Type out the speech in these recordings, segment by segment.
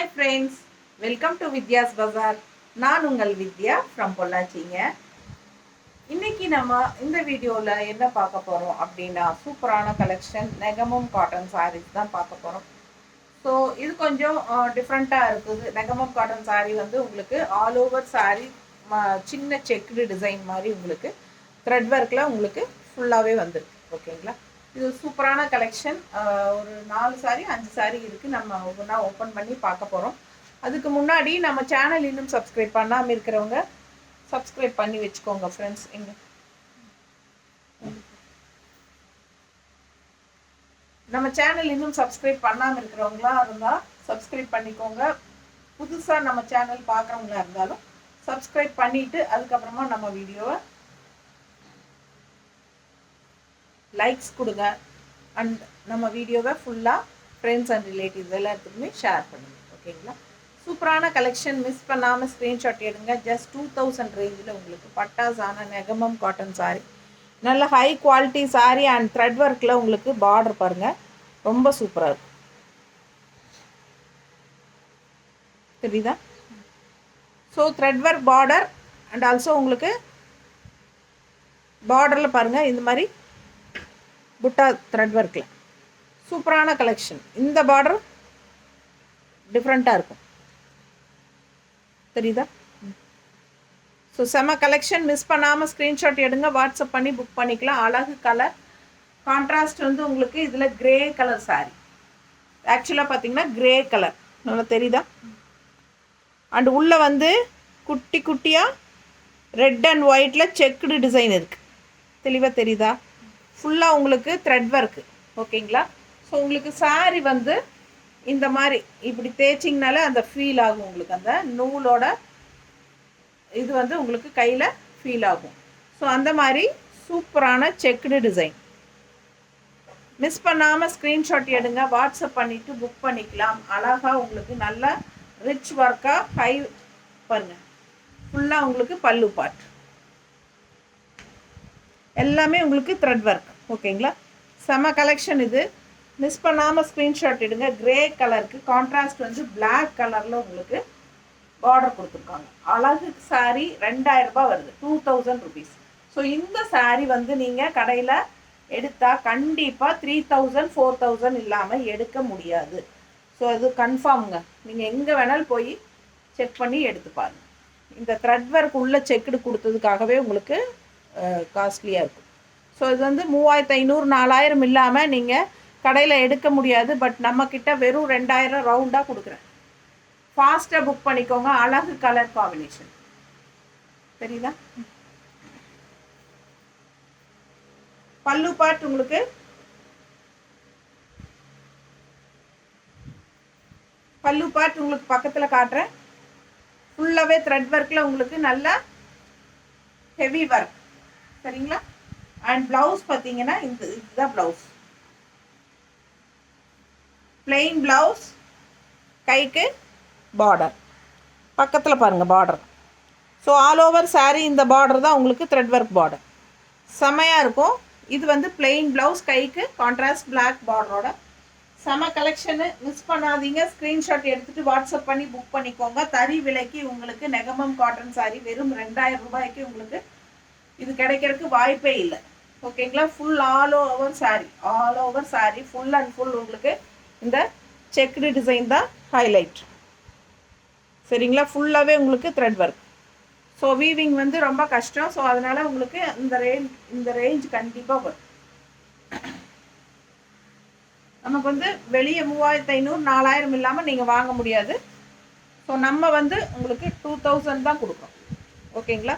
Hi friends, welcome to Vidya's Bazaar. நான் உங்கள் வித்யா from பொள்ளாச்சிங்க. இன்னைக்கு நம்ம இந்த வீடியோல என்ன பார்க்க போறோம் அப்படின்னா சூப்பரான கலெக்ஷன் நெகமம் காட்டன் sarees தான் பார்க்க போறோம். ஸோ இது கொஞ்சம் டிஃப்ரெண்ட்டாக இருக்குது. நெகமம் காட்டன் saree வந்து உங்களுக்கு ஆல் ஓவர் saree சின்ன செக்குடு டிசைன் மாதிரி உங்களுக்கு த்ரெட் ஒர்க்கில் உங்களுக்கு ஃபுல்லாகவே வந்துருக்கு. ஓகேங்களா, இது சூப்பரான கலெக்ஷன். ஒரு 4 சாரி 5 சாரி இருக்குது. நம்ம ஒவ்வொன்றா ஓப்பன் பண்ணி பார்க்க போகிறோம். அதுக்கு முன்னாடி நம்ம சேனல் இன்னும் சப்ஸ்கிரைப் பண்ணாமல் இருக்கிறவங்க சப்ஸ்கிரைப் பண்ணி வச்சுக்கோங்க ஃப்ரெண்ட்ஸ். நம்ம சேனல் இன்னும் சப்ஸ்கிரைப் பண்ணாமல் இருக்கிறவங்களா இருந்தால் சப்ஸ்கிரைப் பண்ணிக்கோங்க. புதுசாக நம்ம சேனல் பார்க்குறவங்களா இருந்தாலும் சப்ஸ்கிரைப் பண்ணிவிட்டு அதுக்கப்புறமா நம்ம வீடியோவை லைக்ஸ் கொடுங்க. அண்ட் நம்ம வீடியோவை ஃபுல்லாக ஃப்ரெண்ட்ஸ் அண்ட் ரிலேட்டிவ்ஸ் எல்லாத்துக்குமே ஷேர் பண்ணுங்கள். ஓகேங்களா, சூப்பரான கலெக்ஷன். மிஸ் பண்ணாமல் ஸ்க்ரீன்ஷாட் எடுங்க. ஜஸ்ட் 2000 ரேஞ்சில் உங்களுக்கு பட்டாஸான நெகமம் காட்டன் சாரீ, நல்ல high quality sari and thread ஒர்க்கில் உங்களுக்கு பார்டர் பாருங்கள், ரொம்ப சூப்பராக இருக்கும். தெரியுதா? So thread work border and also உங்களுக்கு பார்டரில் பாருங்கள் இந்த மாதிரி புட்டா த்ரெட் ஒர்க்கில் சூப்பரான கலெக்ஷன். இந்த பார்டர் டிஃப்ரெண்ட்டாக இருக்கும், தெரியுதா? ஸோ செம கலெக்ஷன். மிஸ் பண்ணாமல் ஸ்க்ரீன்ஷாட் எடுங்க, வாட்ஸ்அப் பண்ணி புக் பண்ணிக்கலாம். அழகு கலர் கான்ட்ராஸ்ட் வந்து உங்களுக்கு இதில் கிரே கலர் சாரீ. ஆக்சுவலாக பார்த்தீங்கன்னா கிரே கலர் நல்லா தெரியுதா? அண்ட் உள்ளே வந்து குட்டி குட்டியாக ரெட் அண்ட் ஒயிட்டில் செக்குடு டிசைன் இருக்குது. தெளிவாக தெரியுதா? ஃபுல்லாக உங்களுக்கு த்ரெட் ஒர்க்கு. ஓகேங்களா, ஸோ உங்களுக்கு சாரீ வந்து இந்த மாதிரி இப்படி தேய்ச்சிங்கனால அந்த ஃபீல் ஆகும். உங்களுக்கு அந்த நூலோட இது வந்து உங்களுக்கு கையில் ஃபீல் ஆகும். ஸோ அந்த மாதிரி சூப்பரான செக்குடு டிசைன். மிஸ் பண்ணாமல் ஸ்க்ரீன்ஷாட் எடுங்க, வாட்ஸ்அப் பண்ணிவிட்டு புக் பண்ணிக்கலாம். அழகாக உங்களுக்கு நல்ல ரிச் ஒர்க்காக ஹை பாருங்கள். ஃபுல்லாக உங்களுக்கு பல்லு பார்ட் எல்லாமே உங்களுக்கு த்ரெட் ஒர்க். ஓகேங்களா, செம கலெக்ஷன் இது. மிஸ் பண்ணாமல் ஸ்க்ரீன்ஷாட் எடுங்க. கிரே கலருக்கு கான்ட்ராஸ்ட் வந்து பிளாக் கலரில் உங்களுக்கு பார்டர் கொடுத்துருக்காங்க. அழகு சாரீ 2000 ரூபாய் வருது, 2000 ருபீஸ். ஸோ இந்த சாரீ வந்து நீங்கள் கடையில் எடுத்தால் கண்டிப்பாக 3000 4000 இல்லாமல் எடுக்க முடியாது. ஸோ அது கன்ஃபார்முங்க. நீங்கள் எங்கே வேணாலும் போய் செக் பண்ணி எடுத்து பாருங்கள். இந்த த்ரெட் ஒர்க் உள்ள செக்குடு கொடுத்ததுக்காகவே உங்களுக்கு காஸ்ட்லியாக இருக்கும். ஸோ இது வந்து 3500 4000 இல்லாமல் நீங்கள் கடையில் எடுக்க முடியாது. பட் நம்மக்கிட்ட வெறும் 2000 ரவுண்டாக கொடுக்குறேன். ஃபாஸ்ட்டாக புக் பண்ணிக்கோங்க. அழகு கலர் காம்பினேஷன், தெரியுதா? பல்லு பார்ட் உங்களுக்கு பல்லு பார்ட் உங்களுக்கு பக்கத்தில் காட்டுறேன். ஃபுல்லாகவே த்ரெட் ஒர்க்கில் உங்களுக்கு நல்ல ஹெவி ஒர்க், சரிங்களா? அண்ட் ப்ளவுஸ் பார்த்தீங்கன்னா இதுதான் ப்ளவுஸ், பிளெயின் ப்ளவுஸ், கைக்கு பார்டர், பக்கத்தில் பாருங்கள் border. So all over sari இந்த பார்டர் தான் உங்களுக்கு த்ரெட் ஒர்க் பார்டர், செமையாக இருக்கும். இது வந்து பிளெயின் ப்ளவுஸ், கைக்கு கான்ட்ராஸ்ட் பிளாக் பார்டரோட செம கலெக்ஷனு. மிஸ் பண்ணாதீங்க. ஸ்க்ரீன்ஷாட் எடுத்துகிட்டு வாட்ஸ்அப் பண்ணி புக் பண்ணிக்கோங்க. தறி விலைக்கு உங்களுக்கு நெகமம் காட்டன் சாரீ வெறும் 2000 ரூபாய்க்கு உங்களுக்கு இது கிடைக்கிறதுக்கு வாய்ப்பே இல்லை. ஓகேங்களா, full all over sari full and full உங்களுக்கு இந்த செக்குடு டிசைன் தான் ஹைலைட், சரிங்களா? ஃபுல்லாகவே உங்களுக்கு த்ரெட் ஒர்க். ஸோ வீவிங் வந்து ரொம்ப கஷ்டம். ஸோ அதனால் உங்களுக்கு இந்த ரேஞ்ச் கண்டிப்பாக வரும். நமக்கு வந்து வெளியே 3500 4000 இல்லாமல் நீங்கள் வாங்க முடியாது. ஸோ நம்ம வந்து உங்களுக்கு 2000 தான் கொடுக்குறோம். ஓகேங்களா,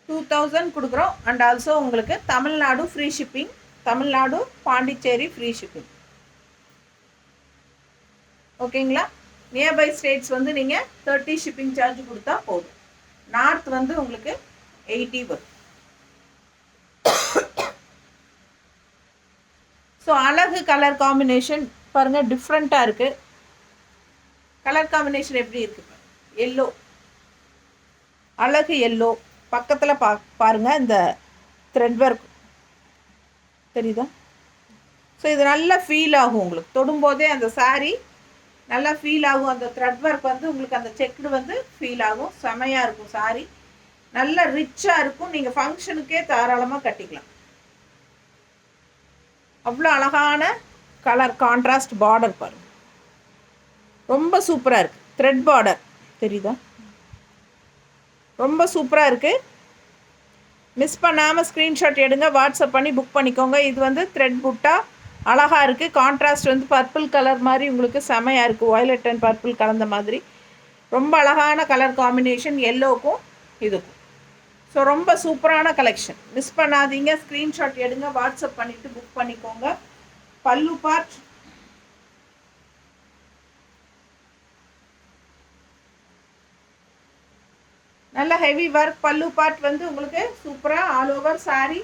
$2000 கொடுக்குறோம். அண்ட் ஆல்சோ உங்களுக்கு Tamil Nadu free shipping, Tamil Nadu Pondicherry free shipping. ஓகேங்களா, நியர்பை ஸ்டேட்ஸ் வந்து நீங்கள் 30 ஷிப்பிங் சார்ஜ் கொடுத்தா போதும். நார்த் வந்து உங்களுக்கு 80 வரும். ஸோ அழகு கலர் காம்பினேஷன் பாருங்கள், டிஃப்ரெண்ட்டாக இருக்குது. கலர் காம்பினேஷன் எப்படி இருக்குது? எல்லோ, அழகு எல்லோ, பக்கத்தில் பாருங்கள் இந்த த்ரெட் ஒர்க் தெரியுதா? ஸோ ஸோ இது நல்லா ஃபீல் ஆகும் உங்களுக்கு தொடும்போதே அந்த சாரீ நல்லா ஃபீல் ஆகும். அந்த த்ரெட் ஒர்க் வந்து உங்களுக்கு அந்த செக்குடு வந்து ஃபீல் ஆகும். செமையாக இருக்கும் சாரீ, நல்லா ரிச்சாக இருக்கும். நீங்கள் ஃபங்க்ஷனுக்கே தாராளமாக கட்டிக்கலாம். அவ்வளோ அழகான கலர் கான்ட்ராஸ்ட் பார்டர் பாருங்கள், ரொம்ப சூப்பராக இருக்குது. த்ரெட் பார்டர் தெரியுதா, ரொம்ப சூப்பராக இருக்குது. மிஸ் பண்ணாமல் ஸ்க்ரீன்ஷாட் எடுங்க, வாட்ஸ்அப் பண்ணி புக் பண்ணிக்கோங்க. இது வந்து த்ரெட் புட்டா அழகாக இருக்குது. கான்ட்ராஸ்ட் வந்து பர்பிள் கலர் மாதிரி உங்களுக்கு செமையாக இருக்குது. வயலட் அண்ட் பர்பிள் கலந்த மாதிரி ரொம்ப அழகான கலர் காம்பினேஷன் எல்லோக்கும் இதுக்கும். ஸோ ரொம்ப சூப்பரான கலெக்ஷன், மிஸ் பண்ணாதீங்க. ஸ்க்ரீன்ஷாட் எடுங்க, வாட்ஸ்அப் பண்ணிவிட்டு புக் பண்ணிக்கோங்க. பல்லு பார்ட் நல்ல ஹெவி ஒர்க். பல்லு பார்ட் வந்து உங்களுக்கு சூப்பராக ஆல் ஓவர் சாரீ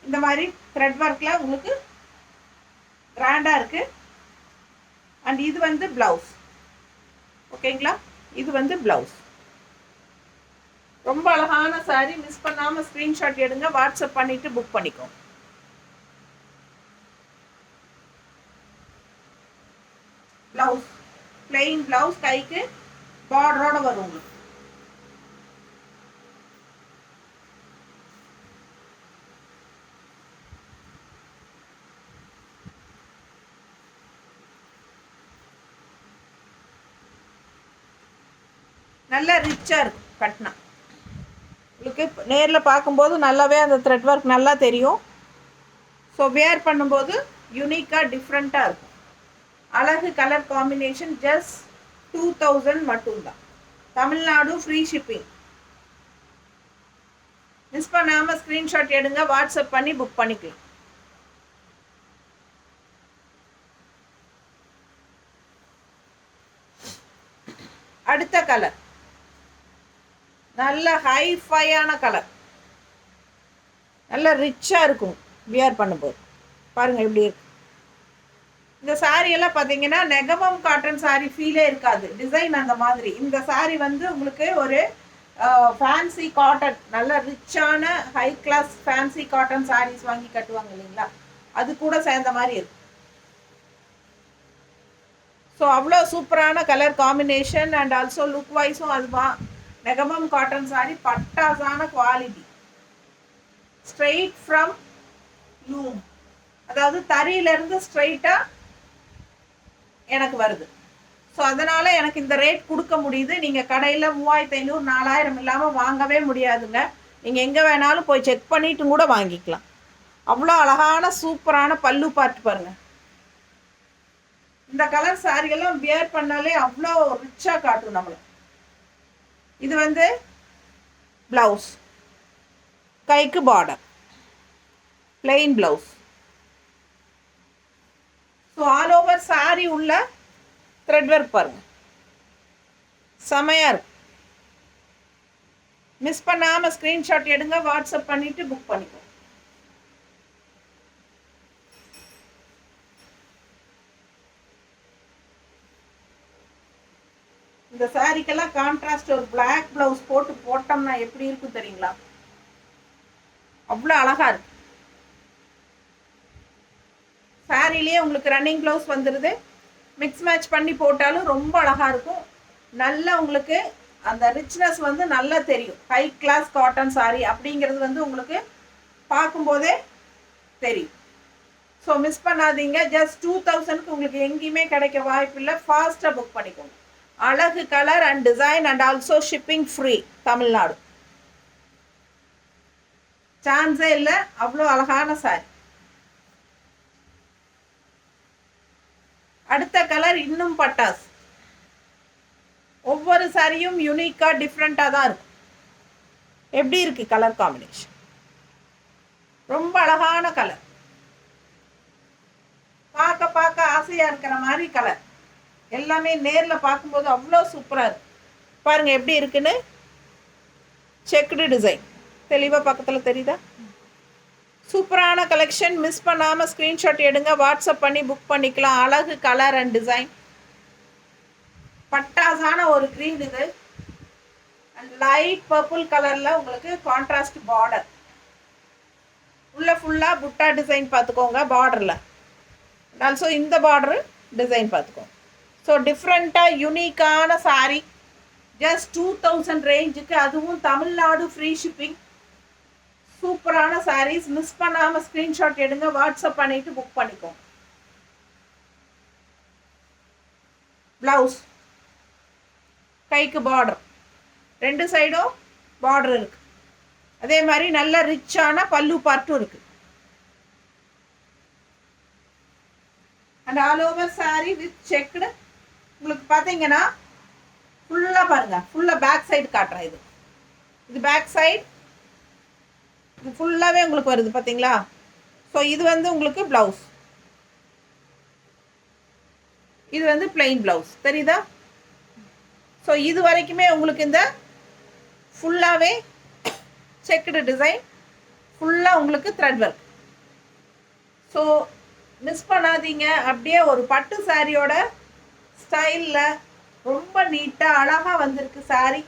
இந்த மாதிரி த்ரெட் ஒர்க்கில் உங்களுக்கு கிராண்டாக இருக்குது. அண்ட் இது வந்து ப்ளவுஸ், ஓகேங்களா, இது வந்து ப்ளவுஸ். ரொம்ப அழகான சாரீ, மிஸ் பண்ணாமல் ஸ்க்ரீன்ஷாட் எடுங்க, வாட்ஸ்அப் பண்ணிவிட்டு புக் பண்ணிக்கோங்க. ப்ளவுஸ் பிளெயின் ப்ளவுஸ், கைக்கு பார்டரோட வரும் உங்களுக்கு. நல்லா ரிச்சாக இருக்கும் கட்டினா. உங்களுக்கு நேரில் பார்க்கும்போது நல்லாவே அந்த த்ரெட் ஒர்க் நல்லா தெரியும். ஸோ வேர் பண்ணும்போது யூனிக்காக டிஃப்ரெண்ட்டாக இருக்கும். அழகு கலர் காம்பினேஷன். ஜஸ்ட் 2000 மட்டும்தான். Tamil Nadu free shipping. மிஸ் பண்ணாமல் ஸ்க்ரீன்ஷாட் எடுங்க, வாட்ஸ்அப் பண்ணி புக் பண்ணிக்கலாம். அடுத்த கலர் நல்ல ஹைஃபையான கலர், நல்ல ரிச்சாக இருக்கும் வியர் பண்ணும்போது. பாருங்கள் எப்படி இருக்கு. இந்த சாரியெல்லாம் பார்த்தீங்கன்னா நெகமம் காட்டன் சாரீ ஃபீலே இருக்காது, டிசைன் அந்த மாதிரி. இந்த சாரீ வந்து உங்களுக்கு ஒரு ஃபேன்சி காட்டன், நல்ல ரிச்சான high class fancy cotton saris வாங்கி கட்டுவாங்க இல்லைங்களா, அது கூட சேர்ந்த மாதிரி இருக்கும். ஸோ அவ்வளோ சூப்பரான colour combination and also look வைஸும் அதுதான். நெகமம் காட்டன் சாரீ பட்டாசான குவாலிட்டி, ஸ்ட்ரெயிட் ஃப்ரம் லூம், அதாவது தறியிலேருந்து ஸ்ட்ரெயிட்டாக எனக்கு வருது. ஸோ அதனால் எனக்கு இந்த ரேட் கொடுக்க முடியுது. நீங்கள் கடையில் 3500 4000 இல்லாமல் வாங்கவே முடியாதுங்க. நீங்கள் எங்கே வேணாலும் போய் செக் பண்ணிவிட்டு கூட வாங்கிக்கலாம். அவ்வளோ அழகான சூப்பரான பல்லு பார்த்து பாருங்கள். இந்த கலர் சாரியெல்லாம் வியர் பண்ணாலே அவ்வளோ ரிச்சாக காட்டும் நம்மளை. இது வந்து ப்ளவுஸ், கைக்கு border, plain blouse. So all over sorry உள்ள த்ரெட் ஒர்க் பாருங்கள், செமையாக இருக்கும். மிஸ் பண்ணாமல் ஸ்க்ரீன்ஷாட் எடுங்க, வாட்ஸ்அப் பண்ணிவிட்டு புக் பண்ணிக்கோ. இந்த சாரிக்கெல்லாம் கான்ட்ராஸ்ட் ஒரு பிளாக் ப்ளவுஸ் போட்டோம்னா எப்படி இருக்கும் தெரியுங்களா, அவ்வளோ அழகாக இருக்கு. சாரிலேயே உங்களுக்கு ரன்னிங் ப்ளவுஸ் வந்துடுது, மிக்ஸ் மேட்ச் பண்ணி போட்டாலும் ரொம்ப அழகாக இருக்கும். நல்லா உங்களுக்கு அந்த ரிச்னஸ் வந்து நல்லா தெரியும். ஹை கிளாஸ் காட்டன் சாரி அப்படிங்கிறது வந்து உங்களுக்கு பார்க்கும்போதே தெரியும். ஸோ மிஸ் பண்ணாதீங்க. ஜஸ்ட் 2000க்கு உங்களுக்கு எங்கேயுமே கிடைக்க வாய்ப்பு இல்லை. ஃபாஸ்ட்டாக புக் பண்ணிக்கோங்க. அழகு colour and design and also shipping free Tamil Nadu. சான்ஸே இல்லை, அவ்வளோ அழகான சாரி. அடுத்த கலர் இன்னும் பட்டாஸ். ஒவ்வொரு சாரியும் யூனிக்காக டிஃப்ரெண்ட்டாக தான் இருக்கும். எப்படி இருக்கு கலர் காம்பினேஷன், ரொம்ப அழகான கலர், பார்க்க பார்க்க ஆசையாக இருக்கிற மாதிரி கலர். எல்லாமே நேரில் பார்க்கும்போது அவ்வளோ சூப்பராக இருக்கு. பாருங்கள் எப்படி இருக்குன்னு. செக்குடு டிசைன் தெளிவாக பக்கத்தில் தெரியுதா, சூப்பரான கலெக்ஷன். மிஸ் பண்ணாமல் ஸ்க்ரீன்ஷாட் எடுங்க, வாட்ஸ்அப் பண்ணி புக் பண்ணிக்கலாம். அழகு கலர் அண்ட் டிசைன், பட்டாசான ஒரு க்ரீன் இது அண்ட் லைட் பர்பிள் கலரில் உங்களுக்கு கான்ட்ராஸ்ட் பார்டர். உள்ள ஃபுல்லாக புட்டா டிசைன் பார்த்துக்கோங்க பார்டரில். ஆல்சோ இந்த பார்டரு டிசைன் பார்த்துக்கோங்க. ஸோ டிஃப்ரெண்ட்டாக யூனிக்கான சாரீ ஜஸ்ட் 2000 ரேஞ்சுக்கு, அதுவும் தமிழ்நாடு ஃப்ரீ ஷிப்பிங். சூப்பரான சாரீஸ். மிஸ் பண்ணாமல் ஸ்க்ரீன்ஷாட் எடுங்க, வாட்ஸ்அப் பண்ணிவிட்டு புக் பண்ணிக்கோங்க. ப்ளவுஸ் கைக்கு பார்டர், 2 சைடும் பார்டர் இருக்குது. அதே மாதிரி நல்ல ரிச்சான பல்லு பார்ட்டும் இருக்குது. And all over sari with checked. உங்களுக்கு பார்த்தீங்கன்னா ஃபுல்லாக பாருங்கள், ஃபுல்லாக பேக் சைடு காட்டுறேன். இது பேக் சைடு, இது ஃபுல்லாகவே உங்களுக்கு வருது பார்த்தீங்களா. ஸோ இது வந்து உங்களுக்கு ப்ளவுஸ், இது வந்து பிளெயின் ப்ளவுஸ், தெரியுதா. ஸோ இது வரைக்குமே உங்களுக்கு இந்த ஃபுல்லாகவே செக்குடு டிசைன், ஃபுல்லாக உங்களுக்கு த்ரெட் ஒர்க். ஸோ மிஸ் பண்ணாதீங்க. அப்படியே ஒரு பட்டு சாரியோட ஸ்டைலில் ரொம்ப நீட்டாக அழகாக வந்திருக்கு சாரீ.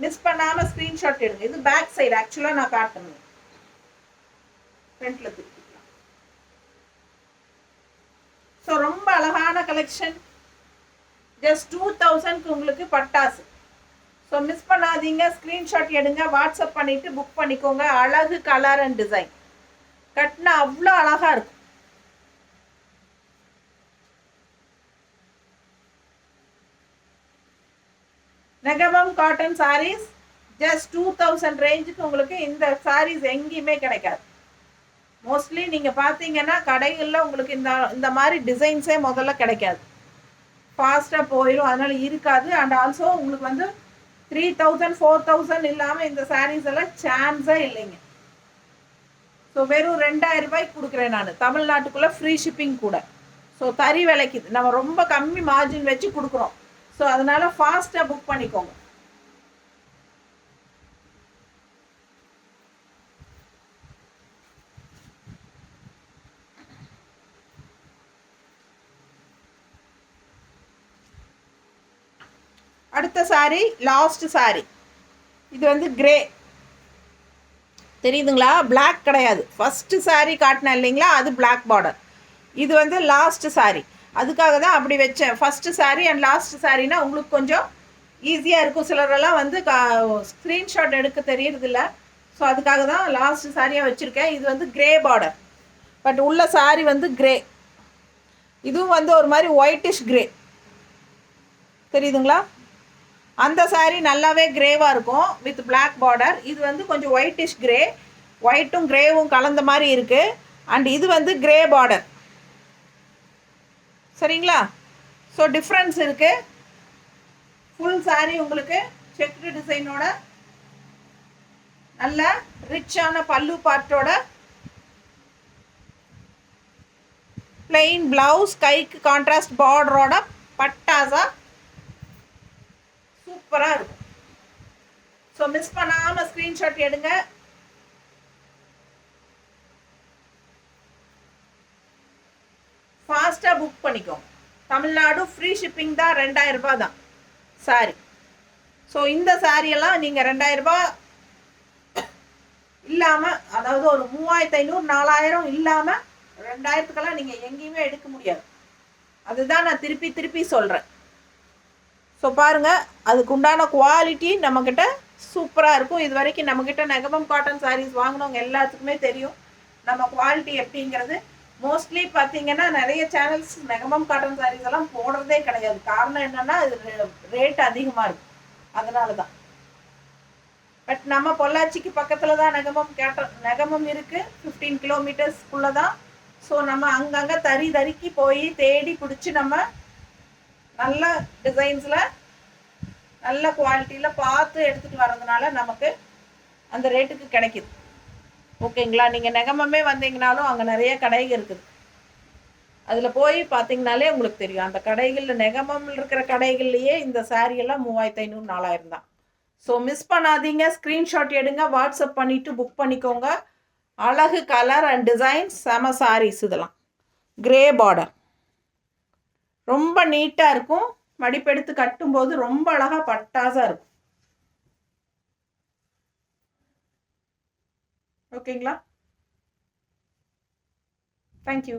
மிஸ் பண்ணாமல் ஸ்க்ரீன்ஷாட் எடுங்க. இது பேக் சைடு ஆக்சுவலாக நான் காட்டணும், ஃப்ரண்ட்டில் திருப்பிக்கலாம். ஸோ ரொம்ப அழகான கலெக்ஷன். ஜஸ்ட் 2000க்கு உங்களுக்கு பட்டாசு. ஸோ மிஸ் பண்ணாதீங்க, ஸ்க்ரீன்ஷாட் எடுங்க, வாட்ஸ்அப் பண்ணிவிட்டு புக் பண்ணிக்கோங்க. அழகு கலர் அண்ட் டிசைன் கட்டினா அவ்வளோ அழகாக இருக்கும். நெகமம் காட்டன் சாரீஸ் ஜஸ்ட் 2000 ரேஞ்சுக்கு உங்களுக்கு இந்த சாரீஸ் எங்கேயுமே கிடைக்காது. மோஸ்ட்லி நீங்கள் பார்த்தீங்கன்னா கடைகளில் உங்களுக்கு இந்த மாதிரி டிசைன்ஸே முதல்ல கிடைக்காது, ஃபாஸ்ட்டாக போயிடும், அதனால் இருக்காது. அண்ட் ஆல்சோ உங்களுக்கு வந்து 3000 4000 இல்லாமல் இந்த சாரீஸ் எல்லாம் சான்ஸே இல்லைங்க. ஸோ வெறும் 2000 ரூபாய்க்கு கொடுக்குறேன் நான், தமிழ்நாட்டுக்குள்ளே ஃப்ரீ ஷிப்பிங் கூட. ஸோ தறி விலைக்கு நம்ம ரொம்ப கம்மி மார்ஜின் வச்சு கொடுக்குறோம். ஸோ அதனால் ஃபாஸ்ட்டாக புக் பண்ணிக்கோங்க. அடுத்த சாரீ, லாஸ்ட் சாரீ. இது வந்து கிரே, தெரியுதுங்களா. பிளாக் கிடையாது. ஃபஸ்ட்டு சாரீ காட்டினேன் இல்லைங்களா, அது பிளாக் பார்டர். இது வந்து லாஸ்ட் சாரீ, அதுக்காக தான் அப்படி வச்சேன். ஃபஸ்ட்டு சாரீ அண்ட் லாஸ்ட் சாரீனா உங்களுக்கு கொஞ்சம் ஈஸியாக இருக்கும். சிலரெல்லாம் வந்து ஸ்க்ரீன்ஷாட் எடுக்க தெரியறதில்ல. ஸோ அதுக்காக தான் லாஸ்ட் சாரியாக வச்சுருக்கேன். இது வந்து கிரே பார்டர், பட் உள்ள சாரீ வந்து கிரே. இதுவும் வந்து ஒரு மாதிரி ஒயிட்டிஷ் கிரே, தெரியுதுங்களா. அந்த சாரீ நல்லாவே கிரேவாக இருக்கும் வித் பிளாக் பார்டர். இது வந்து கொஞ்சம் ஒயிட்டிஷ் கிரே, ஒயிட்டும் கிரேவும் கலந்த மாதிரி இருக்குது. அண்ட் இது வந்து கிரே பார்டர், சரிங்களா. ஸோ டிஃப்ரென்ஸ் இருக்குது. ஃபுல் சாரீ உங்களுக்கு செக்குடு டிசைனோட நல்ல ரிச்சான பல்லு பார்ட்டோட, பிளெயின் ப்ளவுஸ், கைக்கு கான்ட்ராஸ்ட் பார்டரோட பட்டாசா சூப்பராக இருக்கும். ஸோ மிஸ் பண்ணாமல் ஸ்க்ரீன்ஷாட் எடுங்க. ஃபாஸ்ட்டாக புக் பண்ணிக்கோங்க. தமிழ்நாடு ஃப்ரீ ஷிப்பிங் தான், 2000 ரூபாய் தான் சாரி. ஸோ இந்த சாரியெல்லாம் நீங்கள் 2000 ரூபாய் இல்லாமல், அதாவது ஒரு 3500 4000 இல்லாமல் 2000த்துக்கெல்லாம் நீங்கள் எங்கேயுமே எடுக்க முடியாது. அதுதான் நான் திருப்பி திருப்பி சொல்கிறேன். ஸோ பாருங்கள், அதுக்கு உண்டான குவாலிட்டி நம்மக்கிட்ட சூப்பராக இருக்கும். இது வரைக்கும் நம்மக்கிட்ட நெகமம் காட்டன் சாரீஸ் வாங்கினவங்க எல்லாத்துக்குமே தெரியும் நம்ம குவாலிட்டி எப்படிங்கிறது. மோஸ்ட்லி பார்த்தீங்கன்னா நிறைய சேனல்ஸ் நெகமம் காட்டன் சாரீஸ் எல்லாம் போடுறதே கிடையாது. காரணம் என்னென்னா அது ரேட் அதிகமாக இருக்கும், அதனால தான். பட் நம்ம பொள்ளாச்சிக்கு பக்கத்தில் தான் நெகமம் இருக்குது, 15 கிலோமீட்டர்ஸ்க்குள்ளே தான். ஸோ நம்ம அங்கங்கே தறிக்கு போய் தேடி பிடிச்சி நம்ம நல்ல டிசைன்ஸில் நல்ல குவாலிட்டியில் பார்த்து எடுத்துகிட்டு வர்றதுனால நமக்கு அந்த ரேட்டுக்கு கிடைக்கிது. ஓகேங்களா. நீங்கள் நெகமமே வந்தீங்கனாலும் அங்கே நிறைய கடைகள் இருக்குது, அதில் போய் பார்த்தீங்கனாலே உங்களுக்கு தெரியும். அந்த கடைகளில் நெகமமில் இருக்கிற கடைகள்லையே இந்த சாரியெல்லாம் 3500 4000 தான். ஸோ மிஸ் பண்ணாதீங்க, ஸ்க்ரீன்ஷாட் எடுங்க, வாட்ஸ்அப் பண்ணிவிட்டு புக் பண்ணிக்கோங்க. அழகு கலர் அண்ட் டிசைன், செம சாரீஸ். இதெல்லாம் கிரே பார்டர் ரொம்ப நீட்டாக இருக்கும். மடிப்பெடுத்து கட்டும்போது ரொம்ப அழகாக பட்டாசாக இருக்கும். ஓகேங்களா. தேங்க்யூ.